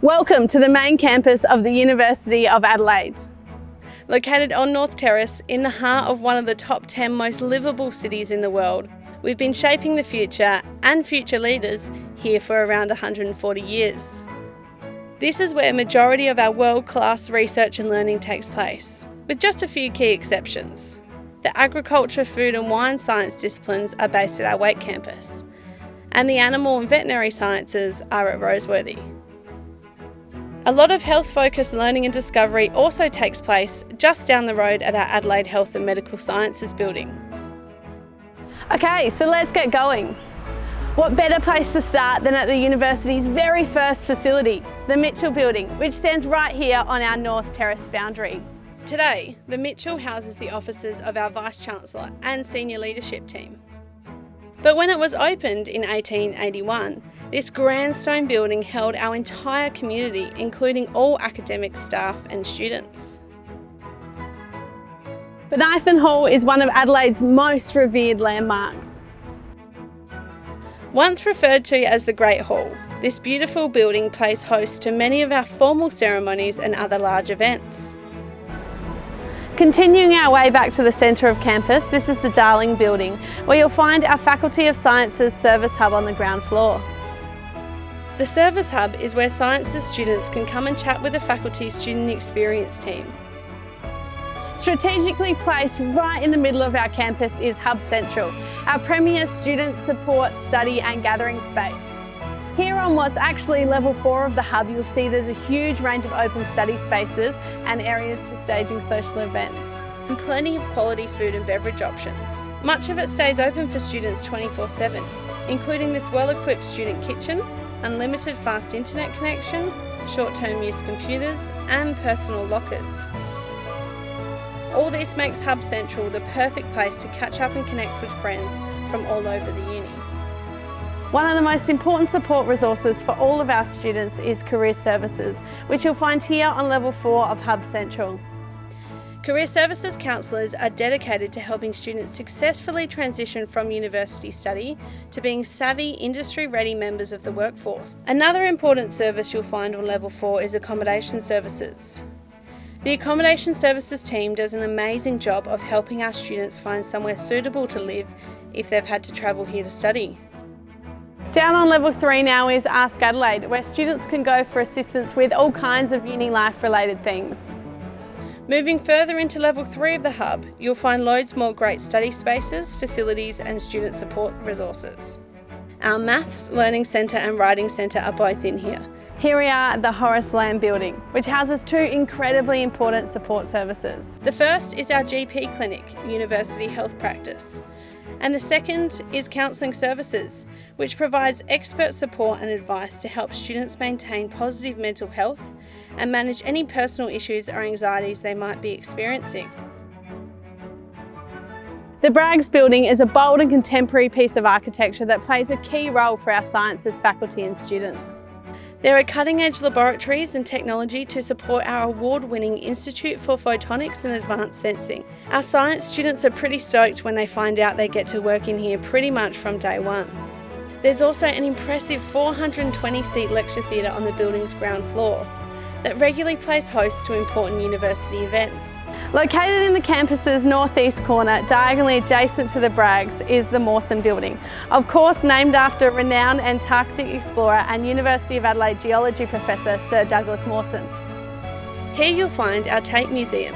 Welcome to the main campus of the University of Adelaide. Located on North Terrace, in the heart of one of the top 10 most livable cities in the world, we've been shaping the future and future leaders here for around 140 years. This is where a majority of our world-class research and learning takes place, with just a few key exceptions. The agriculture, food and wine science disciplines are based at our Wake campus, and the animal and veterinary sciences are at Roseworthy. A lot of health-focused learning and discovery also takes place just down the road at our Adelaide Health and Medical Sciences building. Okay, so let's get going. What better place to start than at the university's very first facility, the Mitchell Building, which stands right here on our North Terrace boundary. Today, the Mitchell houses the offices of our Vice-Chancellor and senior leadership team. But when it was opened in 1881, this grand stone building held our entire community, including all academic staff and students. Bonython Hall is one of Adelaide's most revered landmarks. Once referred to as the Great Hall, this beautiful building plays host to many of our formal ceremonies and other large events. Continuing our way back to the centre of campus, this is the Darling Building, where you'll find our Faculty of Sciences Service Hub on the ground floor. The Service Hub is where Sciences students can come and chat with the faculty's student experience team. Strategically placed right in the middle of our campus is Hub Central, our premier student support, study and gathering space. Here on what's actually level 4 of the Hub, you'll see there's a huge range of open study spaces and areas for staging social events. And plenty of quality food and beverage options. Much of it stays open for students 24/7, including this well-equipped student kitchen, unlimited fast internet connection, short-term use computers and personal lockers. All this makes Hub Central the perfect place to catch up and connect with friends from all over the uni. One of the most important support resources for all of our students is Career Services, which you'll find here on level 4 of Hub Central. Career Services counsellors are dedicated to helping students successfully transition from university study to being savvy, industry-ready members of the workforce. Another important service you'll find on level 4 is Accommodation Services. The Accommodation Services team does an amazing job of helping our students find somewhere suitable to live if they've had to travel here to study. Down on level 3 now is Ask Adelaide, where students can go for assistance with all kinds of uni life related things. Moving further into level 3 of the Hub, you'll find loads more great study spaces, facilities and student support resources. Our Maths, Learning Centre and Writing Centre are both in here. Here we are at the Horace Lamb Building, which houses 2 incredibly important support services. The first is our GP clinic, University Health Practice. And the second is Counselling Services, which provides expert support and advice to help students maintain positive mental health and manage any personal issues or anxieties they might be experiencing. The Braggs Building is a bold and contemporary piece of architecture that plays a key role for our sciences faculty and students. There are cutting-edge laboratories and technology to support our award-winning Institute for Photonics and Advanced Sensing. Our science students are pretty stoked when they find out they get to work in here pretty much from day one. There's also an impressive 420-seat lecture theatre on the building's ground floor that regularly plays host to important university events. Located in the campus's northeast corner, diagonally adjacent to the Braggs, is the Mawson Building. Of course, named after renowned Antarctic explorer and University of Adelaide geology professor, Sir Douglas Mawson. Here you'll find our Tate Museum,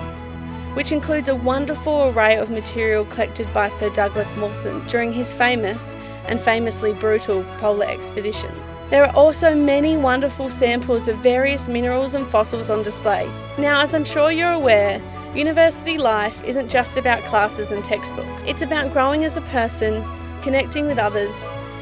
which includes a wonderful array of material collected by Sir Douglas Mawson during his famous and famously brutal polar expedition. There are also many wonderful samples of various minerals and fossils on display. Now, as I'm sure you're aware, university life isn't just about classes and textbooks. It's about growing as a person, connecting with others,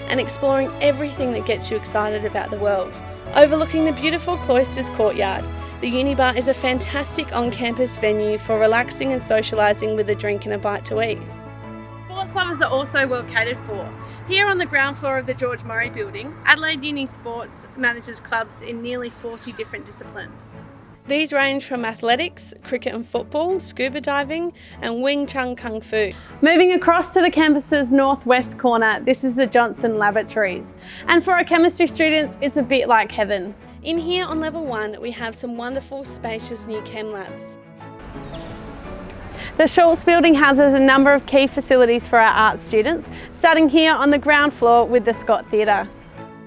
and exploring everything that gets you excited about the world. Overlooking the beautiful Cloisters courtyard, the Unibar is a fantastic on-campus venue for relaxing and socialising with a drink and a bite to eat. Sports lovers are also well catered for. Here on the ground floor of the George Murray Building, Adelaide Uni Sports manages clubs in nearly 40 different disciplines. These range from athletics, cricket and football, scuba diving and Wing Chun Kung Fu. Moving across to the campus's northwest corner, this is the Johnson Laboratories. And for our chemistry students, it's a bit like heaven. In here on level 1, we have some wonderful spacious new chem labs. The Schultz building houses a number of key facilities for our art students, starting here on the ground floor with the Scott Theatre.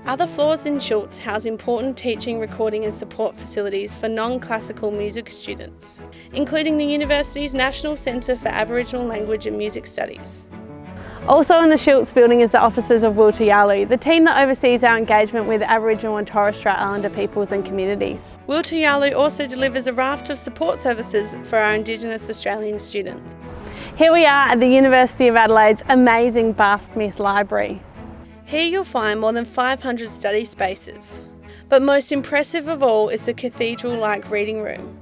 Other floors in Schultz house important teaching, recording and support facilities for non-classical music students, including the university's National Centre for Aboriginal Language and Music Studies. Also in the Schultz building is the offices of Wilta Yalu, the team that oversees our engagement with Aboriginal and Torres Strait Islander peoples and communities. Wilta Yalu also delivers a raft of support services for our Indigenous Australian students. Here we are at the University of Adelaide's amazing Bath Smith Library. Here you'll find more than 500 study spaces. But most impressive of all is the cathedral-like reading room,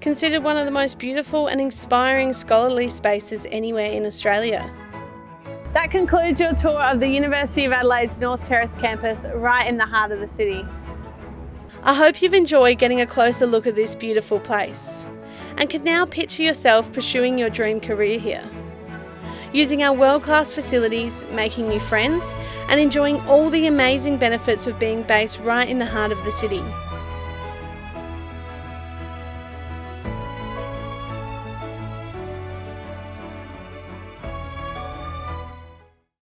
considered one of the most beautiful and inspiring scholarly spaces anywhere in Australia. That concludes your tour of the University of Adelaide's North Terrace campus, right in the heart of the city. I hope you've enjoyed getting a closer look at this beautiful place and can now picture yourself pursuing your dream career here, using our world-class facilities, making new friends and enjoying all the amazing benefits of being based right in the heart of the city.